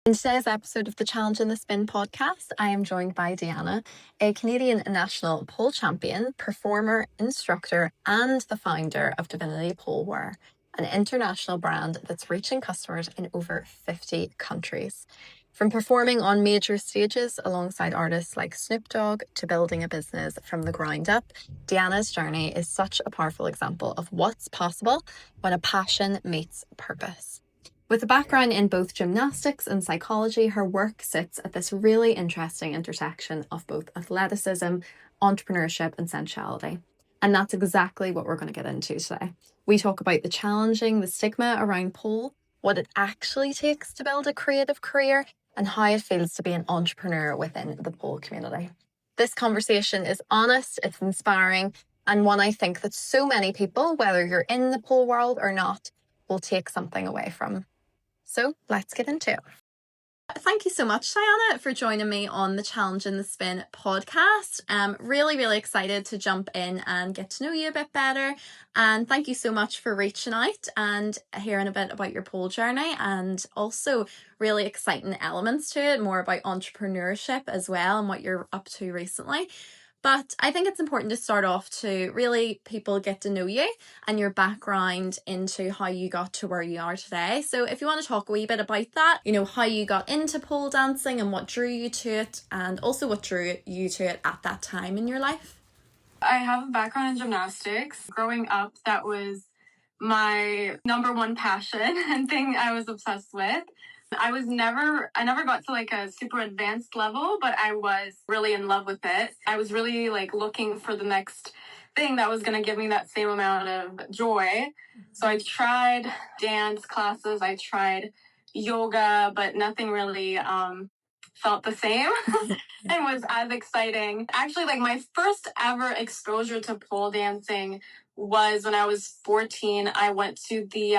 In today's episode of the Challenge in the Spin podcast, I am joined by Deanna, a Canadian national pole champion, performer, instructor, and the founder of Divinity Polewear, an international brand that's reaching customers in over 50 countries. From performing on major stages alongside artists like Snoop Dogg to building a business from the ground up, Deanna's journey is such a powerful example of what's possible when a passion meets purpose. With a background in both gymnastics and psychology, her work sits at this really interesting intersection of both athleticism, entrepreneurship, and sensuality. And that's exactly what we're going to get into today. We talk about the stigma around pole, what it actually takes to build a creative career, and how it feels to be an entrepreneur within the pole community. This conversation is honest, it's inspiring, and one I think that so many people, whether you're in the pole world or not, will take something away from. So let's get into it. Thank you so much, Diana, for joining me on the Challenge in the Spin podcast. I'm really excited to jump in and get to know you a bit better. And thank you so much for reaching out and hearing a bit about your pole journey, and also really exciting elements to it, more about entrepreneurship as well and what you're up to recently. But I think it's important to start off to really people get to know you and your background into how you got to where you are today. So if you want to talk a wee bit about that, how you got into pole dancing and what drew you to it, and also what drew you to it at that time in your life. I have a background in gymnastics. Growing up, that was my number one passion and thing I was obsessed with. I never got to like a super advanced level, but I was really in love with it. I was really like looking for the next thing that was going to give me that same amount of joy. So I tried dance classes, I tried yoga, but nothing really felt the same and was as exciting. Actually, like my first ever exposure to pole dancing was when I was 14. I went to the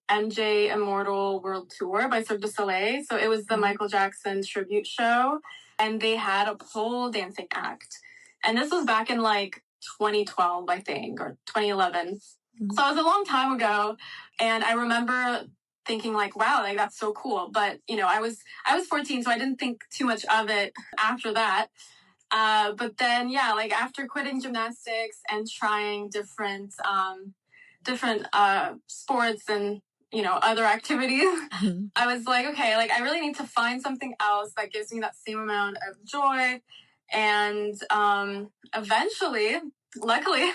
MJ Immortal World Tour by Cirque du Soleil. So it was the Michael Jackson tribute show, and they had a pole dancing act. And this was back in like 2012, I think, or 2011. So it was a long time ago. And I remember thinking like, wow, like that's so cool. But, I was 14, so I didn't think too much of it after that. But then, like after quitting gymnastics and trying different sports and, other activities, I was like, okay, like I really need to find something else that gives me that same amount of joy. And eventually, luckily,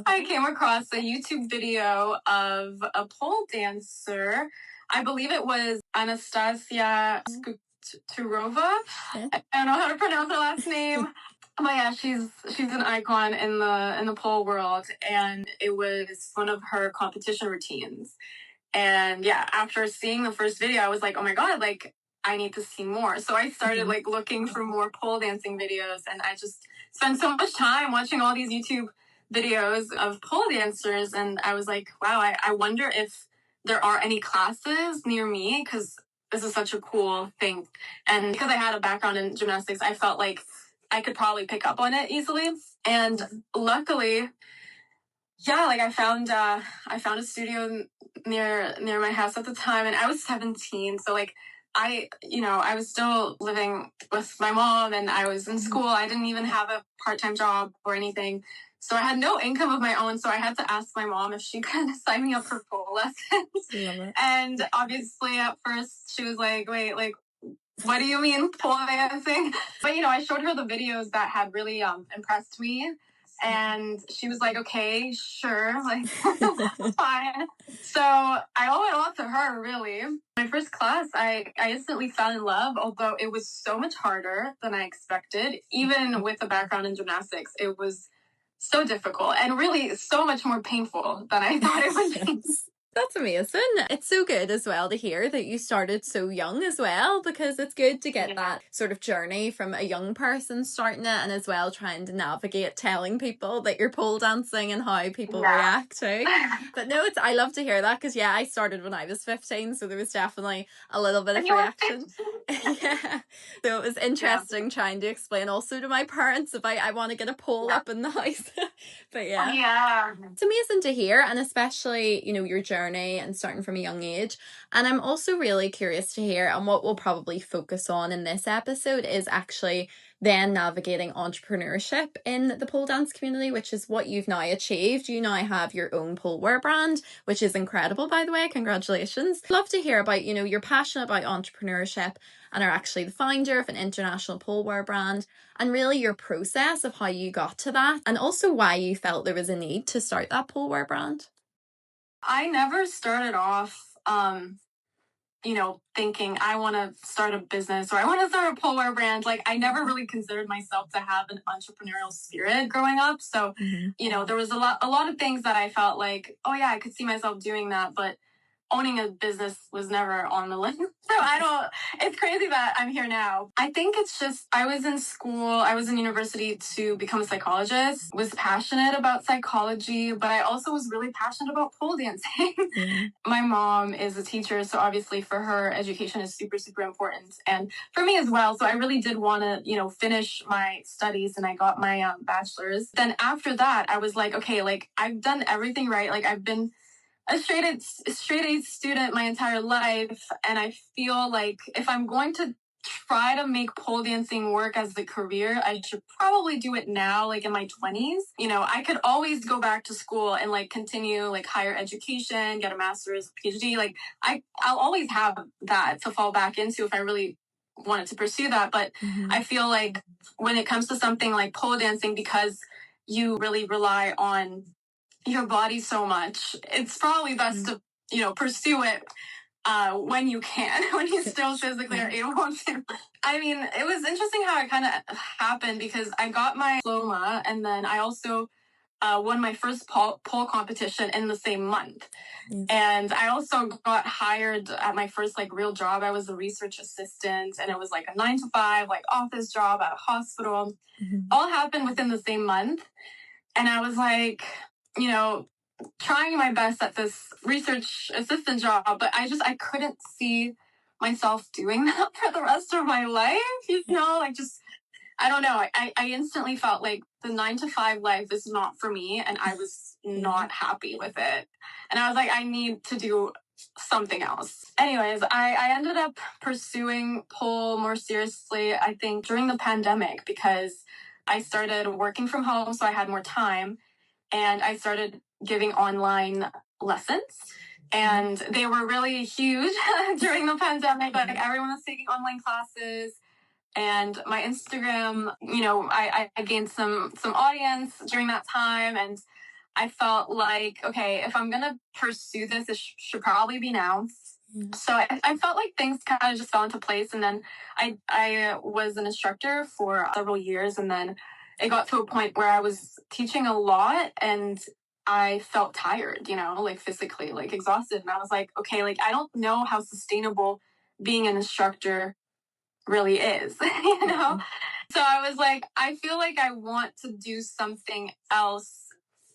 I came across a YouTube video of a pole dancer. I believe it was Anastasia Turova. I don't know how to pronounce her last name. But yeah, she's an icon in the pole world, and it was one of her competition routines. And yeah, after seeing the first video, I was like, oh my god, like I need to see more. So I started like looking for more pole dancing videos, and I just spent so much time watching all these YouTube videos of pole dancers, and I was like, wow, I wonder if there are any classes near me, because this is such a cool thing. And because I had a background in gymnastics, I felt like I could probably pick up on it easily. And luckily, like I found a studio near my house at the time, and I was 17. So like I was still living with my mom, and I was in school. I didn't even have a part-time job or anything. So I had no income of my own. So I had to ask my mom if she could sign me up for pole lessons. And obviously at first she was like, wait, like, what do you mean pole dancing? But, I showed her the videos that had really impressed me. And she was like, okay, sure, like, fine. So I owe it all to her, really. My first class, I instantly fell in love, although it was so much harder than I expected. Even with a background in gymnastics, it was so difficult and really so much more painful than I thought it would be. That's amazing. It's so good as well to hear that you started so young as well, because it's good to get that sort of journey from a young person starting it, and as well trying to navigate telling people that you're pole dancing and how people react to. But no, I love to hear that, because I started when I was 15, so there was definitely a little bit of reaction. Yeah. So it was interesting trying to explain also to my parents about I want to get a pole up in the house. But yeah. Yeah. It's amazing to hear, and especially, your journey and starting from a young age. And I'm also really curious to hear, and what we'll probably focus on in this episode is actually then navigating entrepreneurship in the pole dance community, which is what you've now achieved. You now have your own pole wear brand, which is incredible, by the way. Congratulations. Love to hear about, your passion about entrepreneurship and are actually the founder of an international pole wear brand, and really your process of how you got to that, and also why you felt there was a need to start that pole wear brand. I never started off, thinking I want to start a business or I want to start a pole wear brand. Like, I never really considered myself to have an entrepreneurial spirit growing up. So, there was a lot of things that I felt like, oh yeah, I could see myself doing that, but owning a business was never on the list. So it's crazy that I'm here now. I think it's just, I was in university to become a psychologist, was passionate about psychology, but I also was really passionate about pole dancing. Yeah. My mom is a teacher, so obviously for her, education is super, super important. And for me as well. So I really did want to, finish my studies, and I got my bachelor's. Then after that, I was like, okay, like I've done everything right. Like I've been a straight A student my entire life, and I feel like if I'm going to try to make pole dancing work as a career, I should probably do it now, like in my 20s. I could always go back to school and like continue like higher education, get a master's, PhD. Like I'll always have that to fall back into if I really wanted to pursue that. But I feel like when it comes to something like pole dancing, because you really rely on your body so much, it's probably best to pursue it when you can, when you still physically are able to. I mean, it was interesting how it kind of happened, because I got my diploma, and then I also won my first pole competition in the same month. And I also got hired at my first like real job. I was a research assistant, and it was like a 9-to-5 like office job at a hospital. All happened within the same month. And I was like, trying my best at this research assistant job, but I couldn't see myself doing that for the rest of my life. I don't know. I instantly felt like the 9-to-5 life is not for me, and I was not happy with it. And I was like, I need to do something else. Anyways, I ended up pursuing pole more seriously, I think, during the pandemic, because I started working from home, so I had more time, and I started giving online lessons. And they were really huge during the pandemic. Like everyone was taking online classes. And my Instagram, I gained some audience during that time. And I felt like, okay, if I'm going to pursue this, it should probably be now. So I felt like things kind of just fell into place. And then I was an instructor for several years. And then it got to a point where I was teaching a lot, and I felt tired, like physically, like exhausted. And I was like, okay, like I don't know how sustainable being an instructor really is, So I was like, I feel like I want to do something else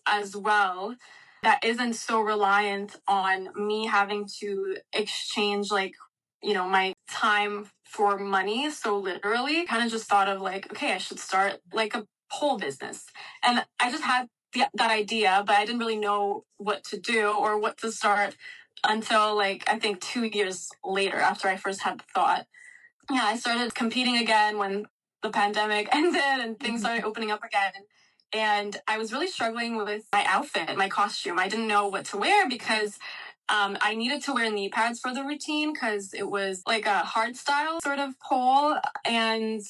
as well that isn't so reliant on me having to exchange my time for money. So literally kind of just thought of like, okay, I should start like a pole business. And I just had that idea, but I didn't really know what to do or what to start until like, I think 2 years later, after I first had the thought. Yeah, I started competing again when the pandemic ended and things started opening up again. And I was really struggling with my outfit, my costume. I didn't know what to wear, because I needed to wear knee pads for the routine, because it was like a hard style sort of pole. And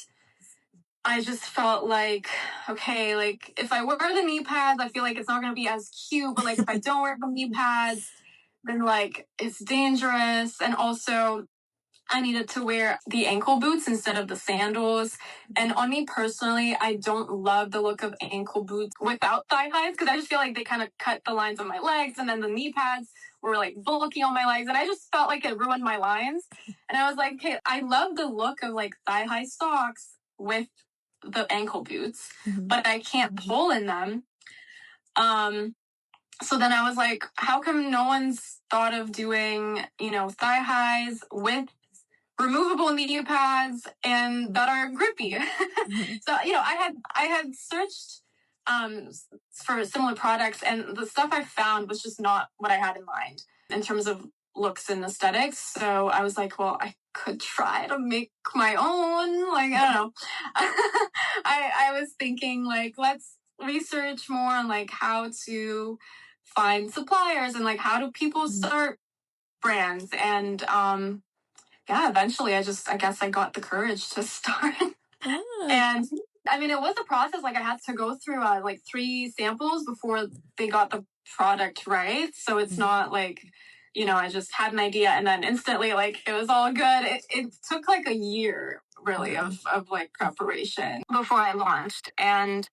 I just felt like, okay, like if I wear the knee pads, I feel like it's not going to be as cute. But like if I don't wear the knee pads, then like it's dangerous. And also, I needed to wear the ankle boots instead of the sandals. And on me personally, I don't love the look of ankle boots without thigh highs, because I just feel like they kind of cut the lines of my legs, and then the knee pads were like bulky on my legs, and I just felt like it ruined my lines. And I was like, okay, I love the look of like thigh high socks with the ankle boots, but I can't pull in them. So then I was like, how come no one's thought of doing, thigh highs with removable knee pads and that are grippy. So, I had searched for similar products, and the stuff I found was just not what I had in mind in terms of looks and aesthetics. So I was like, well, I could try to make my own. Like, I don't know. I was thinking, like, let's research more on like how to find suppliers and like how do people start brands. And eventually I guess I got the courage to start. And I mean, it was a process. Like, I had to go through like 3 samples before they got the product right. So it's not like, I just had an idea and then instantly, like, it was all good. It took like a year, really, of like preparation before I launched. And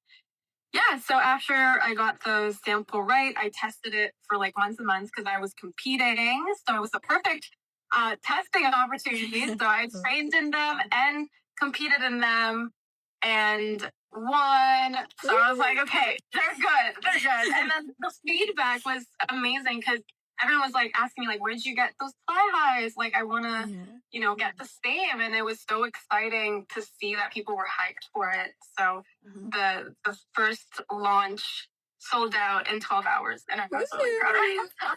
yeah, so after I got the sample right, I tested it for like months and months because I was competing. So it was the perfect testing opportunity. So I trained in them and competed in them and won. So I was like, okay, they're good. They're good. And then the feedback was amazing because everyone was like asking me, like, where'd you get those thigh highs? Like, I want to, get the same. And it was so exciting to see that people were hyped for it. So the first launch sold out in 12 hours. And I was really proud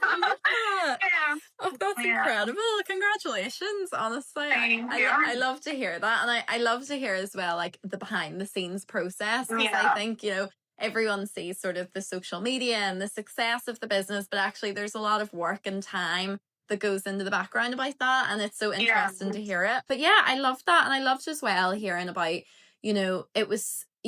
of myself. Yeah. Oh, that's incredible. Congratulations, honestly. I love to hear that. And I love to hear as well, like, the behind the scenes process. Because I think, everyone sees sort of the social media and the success of the business, but actually there's a lot of work and time that goes into the background about that. And it's so interesting to hear it. But yeah, I love that. And I loved as well hearing about,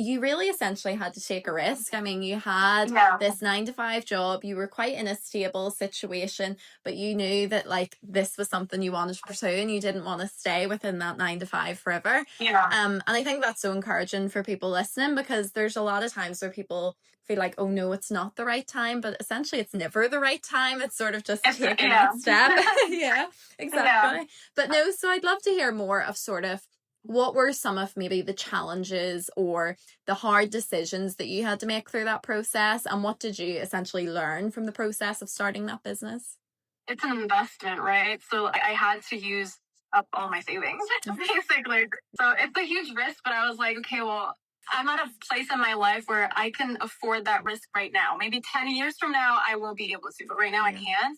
you really essentially had to take a risk. I mean, you had this 9-to-5 job, you were quite in a stable situation, but you knew that like this was something you wanted to pursue and you didn't want to stay within that 9-to-5 forever. And I think that's so encouraging for people listening, because there's a lot of times where people feel like, oh no, it's not the right time, but essentially it's never the right time. It's sort of just taking that step. Yeah, exactly. But no, so I'd love to hear more of sort of what were some of maybe the challenges or the hard decisions that you had to make through that process, and what did you essentially learn from the process of starting that business? It's an investment, right? So I had to use up all my savings, basically. So it's a huge risk, but I was like, okay, well, I'm at a place in my life where I can afford that risk right now. Maybe 10 years from now, I will be able to, but right now I can't.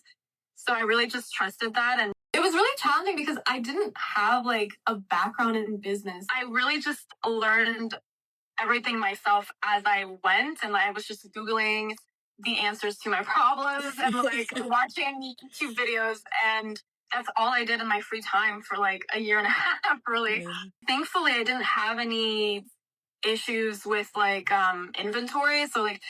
So I really just trusted that. And it was really challenging because I didn't have like a background in business. I really just learned everything myself as I went, and I was just Googling the answers to my problems and like watching YouTube videos, and that's all I did in my free time for like a year and a half, really. Thankfully, I didn't have any issues with like inventory. So like,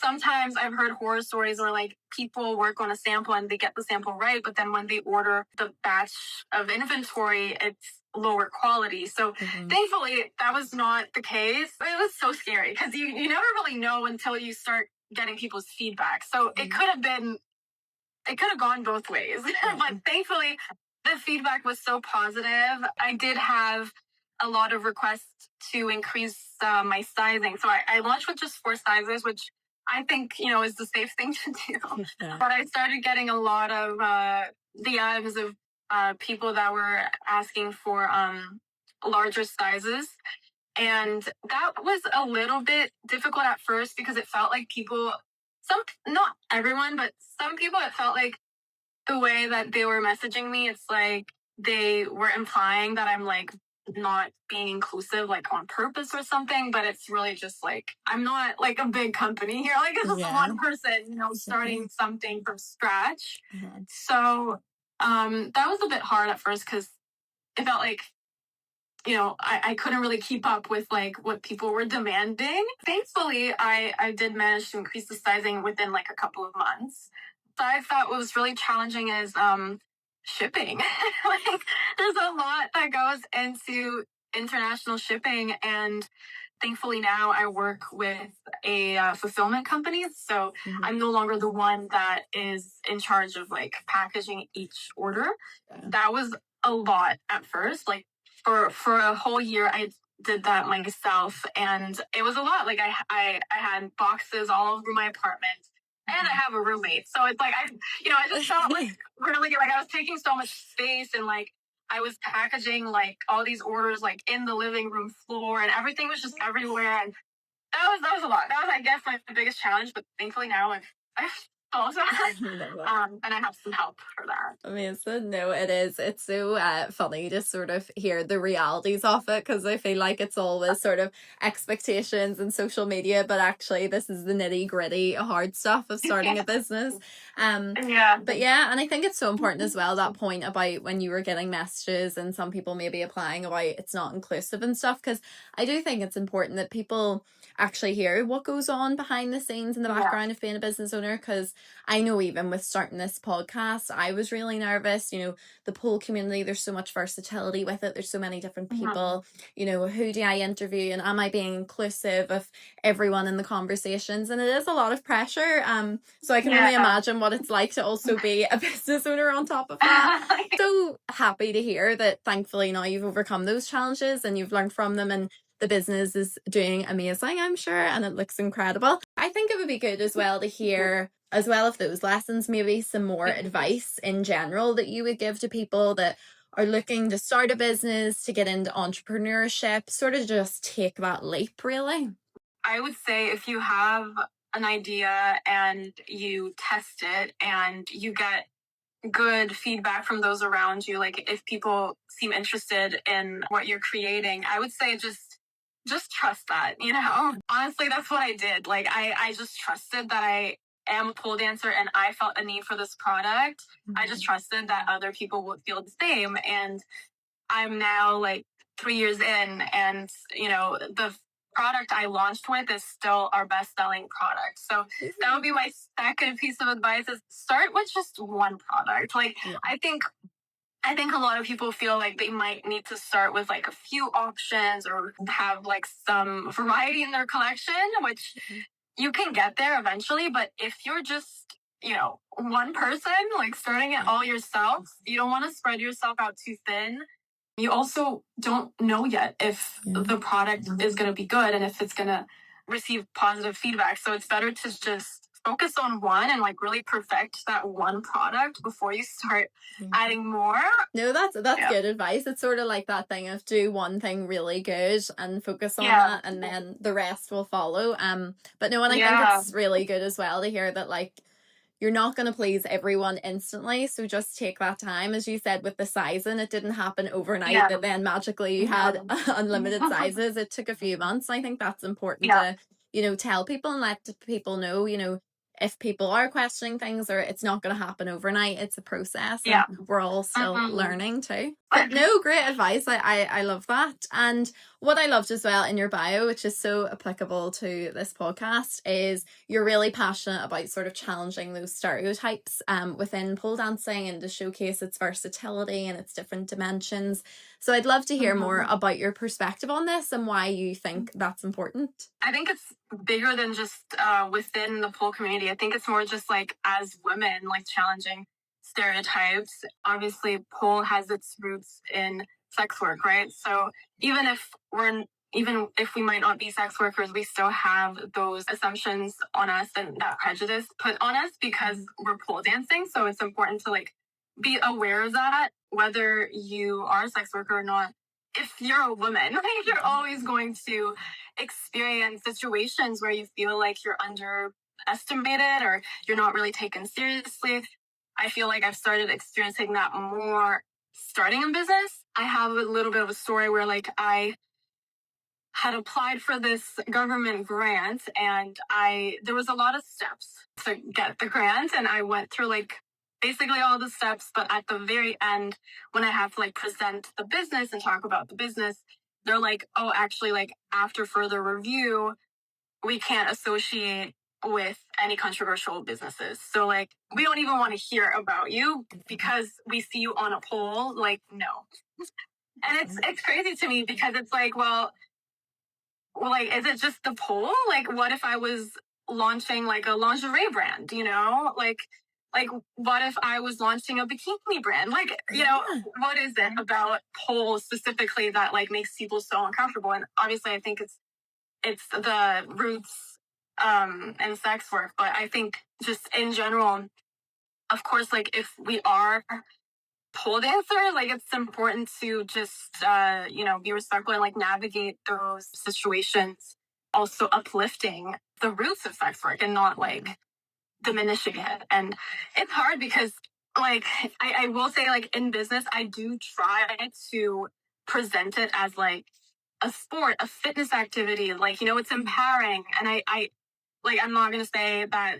sometimes I've heard horror stories where like people work on a sample and they get the sample right, but then when they order the batch of inventory, it's lower quality. So thankfully that was not the case. It was so scary because you never really know until you start getting people's feedback. So it could have gone both ways. But thankfully the feedback was so positive. I did have a lot of requests to increase my sizing. So I launched with just 4 sizes, which I think, is the safe thing to do. But I started getting a lot of DMs of people that were asking for larger sizes. And that was a little bit difficult at first because it felt like not everyone, but some people, it felt like the way that they were messaging me, it's like they were implying that I'm like not being inclusive, like on purpose or something, but it's really just like, I'm not like a big company here. Like, this is one person, starting something from scratch. So, that was a bit hard at first because it felt like, I couldn't really keep up with like what people were demanding. Thankfully, I did manage to increase the sizing within like a couple of months. So I thought what was really challenging is shipping. Like, there's a lot that goes into international shipping, and thankfully now I work with a fulfillment company. So I'm no longer the one that is in charge of like packaging each order. That was a lot at first. Like, for a whole year, I did that myself, and it was a lot. Like, I had boxes all over my apartment, and I have a roommate, so it's like I just felt like really like I was taking so much space, and like I was packaging like all these orders like in the living room floor, and everything was just everywhere. And that was a lot. That was, I guess, my biggest challenge. But thankfully now I've also and I have some help for that. Amazing. No, it is. It's so funny to sort of hear the realities of it, because I feel like it's always sort of expectations and social media, but actually this is the nitty gritty hard stuff of starting a business. Yeah. But yeah, and I think it's so important as well, that point about when you were getting messages and some people maybe applying about it's not inclusive and stuff, because I do think it's important that people actually hear what goes on behind the scenes in the background of being a business owner, because I know even with starting this podcast, I was really nervous. You know, the pole community, there's so much versatility with it. There's so many different people. You know, who do I interview, and am I being inclusive of everyone in the conversations? And it is a lot of pressure. So I can only imagine what it's like to also be a business owner on top of that. So happy to hear that thankfully now you've overcome those challenges and you've learned from them, and the business is doing amazing, I'm sure, and it looks incredible. I think it would be good as well to hear, as well of those lessons, maybe some more advice in general that you would give to people that are looking to start a business, to get into entrepreneurship, sort of just take that leap, really. I would say if you have an idea and you test it and you get good feedback from those around you, like if people seem interested in what you're creating, I would say just trust that, you know. Honestly, that's what I did. Like I just trusted that I am a pole dancer and I felt a need for this product. I just trusted that other people would feel the same. And I'm now like 3 years in, and you know, the product I launched with is still our best-selling product. So that would be my second piece of advice: is start with just one product. Like I think a lot of people feel like they might need to start with like a few options or have like some variety in their collection, which you can get there eventually. But if you're just, you know, one person, like starting it all yourself, you don't want to spread yourself out too thin. You also don't know yet if the product is going to be good and if it's going to receive positive feedback. So it's better to just focus on one and like really perfect that one product before you start adding more. No, that's good advice. It's sort of like that thing of do one thing really good and focus on that, and then the rest will follow. But no, and I think it's really good as well to hear that like you're not going to please everyone instantly. So just take that time. As you said, with the sizing, it didn't happen overnight that then magically you had unlimited sizes. It took a few months. I think that's important to, you know, tell people and let people know, you know, if people are questioning things, or it's not going to happen overnight. It's a process, and we're all still learning too. But no, great advice. I love that. And what I loved as well in your bio, which is so applicable to this podcast, is you're really passionate about sort of challenging those stereotypes within pole dancing, and to showcase its versatility and its different dimensions. So I'd love to hear more about your perspective on this and why you think that's important. I think it's bigger than just within the pole community. I think it's more just like as women, like challenging stereotypes. Obviously, pole has its roots in sex work, right? So even if we might not be sex workers, we still have those assumptions on us and that prejudice put on us because we're pole dancing. So it's important to like be aware of that, whether you are a sex worker or not. If you're a woman, like you're always going to experience situations where you feel like you're underestimated or you're not really taken seriously. I feel like I've started experiencing that more starting a business. I have a little bit of a story where like I had applied for this government grant, and there was a lot of steps to get the grant, and I went through like basically all the steps, but at the very end, when I have to like present the business and talk about the business, they're like, oh, actually, like after further review, we can't associate with any controversial businesses. So like, we don't even want to hear about you because we see you on a pole. Like, no. And it's crazy to me because it's like, well, like, is it just the pole? Like, what if I was launching like a lingerie brand, you know? Like what if I was launching a bikini brand? Like, you know, what is it about pole specifically that like makes people so uncomfortable? And obviously I think it's the roots and sex work, but I think just in general, of course, like if we are pole dancer, like it's important to just, be respectful and like navigate those situations, also uplifting the roots of sex work and not like diminishing it. And it's hard because like, I will say like in business, I do try to present it as like a sport, a fitness activity, like, it's empowering. And I like, I'm not going to say that,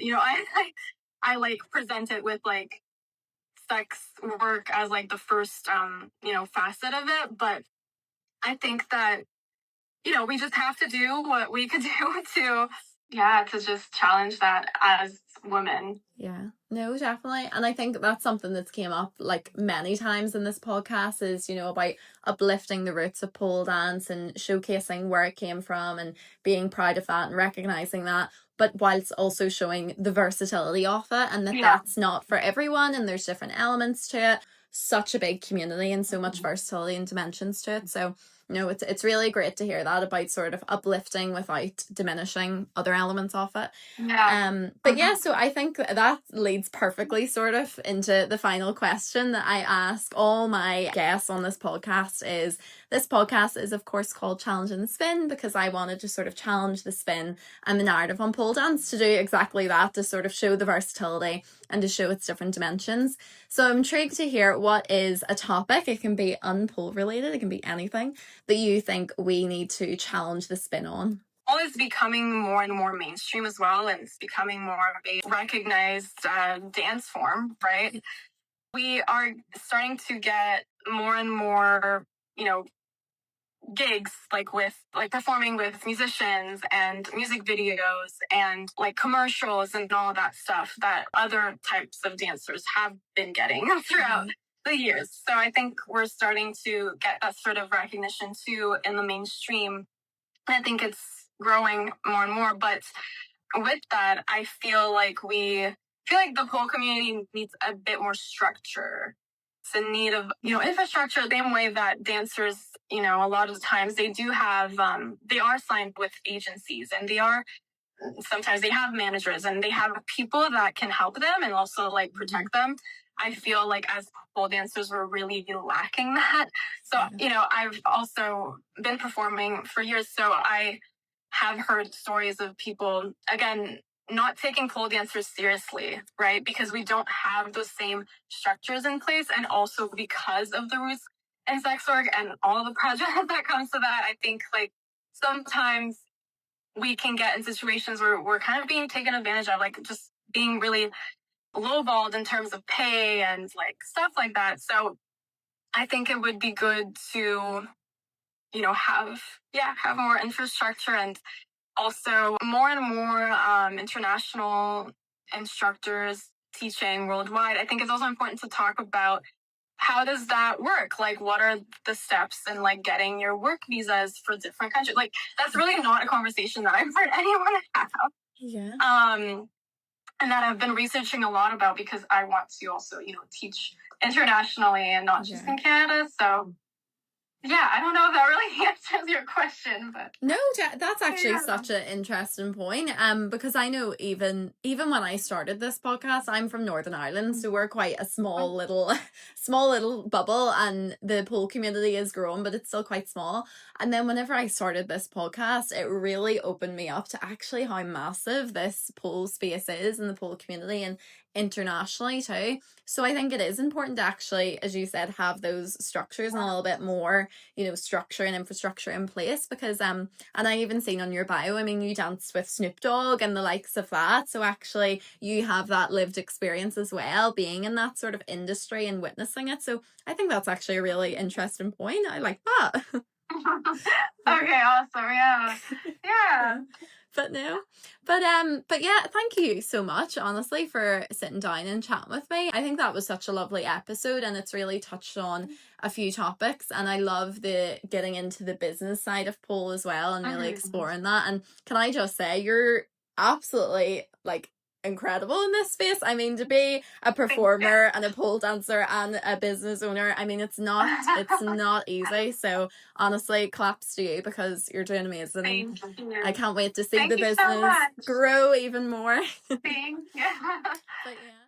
I like present it with like sex work as like the first, facet of it. But I think that, we just have to do what we could do to just challenge that as women. Yeah, no, definitely. And I think that's something that's came up like many times in this podcast is, about uplifting the roots of pole dance and showcasing where it came from and being proud of that and recognizing that, but whilst also showing the versatility of it and that that's not for everyone and there's different elements to it. Such a big community and so much versatility and dimensions to it. So, it's really great to hear that about sort of uplifting without diminishing other elements of it. But yeah, so I think that leads perfectly sort of into the final question that I ask all my guests on this podcast is of course called Challenging the Spin because I wanted to sort of challenge the spin and the narrative on pole dance to do exactly that, to sort of show the versatility and to show its different dimensions. So I'm intrigued to hear what is a topic, it can be unpole related, it can be anything, that you think we need to challenge the spin on. Pole is becoming more and more mainstream as well, and it's becoming more of a recognized dance form, right? We are starting to get more and more, gigs like with like performing with musicians and music videos and like commercials and all that stuff that other types of dancers have been getting throughout the years. So I think we're starting to get that sort of recognition too in the mainstream. And I think it's growing more and more. But with that, I feel like the whole community needs a bit more structure. It's in need of, infrastructure the same way that dancers, a lot of the times they do have, they are signed with agencies and sometimes they have managers and they have people that can help them and also like protect them. I feel like as pole dancers, we're really lacking that. So, I've also been performing for years. So I have heard stories of people, again, not taking pole dancers seriously, right? Because we don't have those same structures in place. And also because of the roots in sex work and all the projects that comes to that, I think like sometimes we can get in situations where we're kind of being taken advantage of, like just being really lowballed in terms of pay and like stuff like that. So I think it would be good to, have more infrastructure and also more and more international instructors teaching worldwide. I think it's also important to talk about how does that work? Like, what are the steps in like getting your work visas for different countries? Like, that's really not a conversation that I've heard anyone have. Yeah. And that I've been researching a lot about because I want to also, teach internationally and not just in Canada. So yeah, I don't know if that really answers your question, but no, that's actually such an interesting point. Because I know even when I started this podcast, I'm from Northern Ireland, so we're quite a small little bubble, and the pole community is growing, but it's still quite small. And then whenever I started this podcast, it really opened me up to actually how massive this pole space is in the pole community and internationally too. So I think it is important to actually, as you said, have those structures and a little bit more, structure and infrastructure in place, because and I even seen on your bio, I mean, you danced with Snoop Dogg and the likes of that. So actually you have that lived experience as well, being in that sort of industry and witnessing it. So I think that's actually a really interesting point. I like that. Okay, awesome. Yeah. But yeah, thank you so much, honestly, for sitting down and chatting with me. I think that was such a lovely episode, and it's really touched on a few topics, and I love the getting into the business side of pole as well and really exploring that. And can I just say, you're absolutely like incredible in this space. I mean, to be a performer and a pole dancer and a business owner, I mean, it's not easy. So honestly, claps to you because you're doing amazing. I can't wait to see the business grow even more. Thank you. But yeah.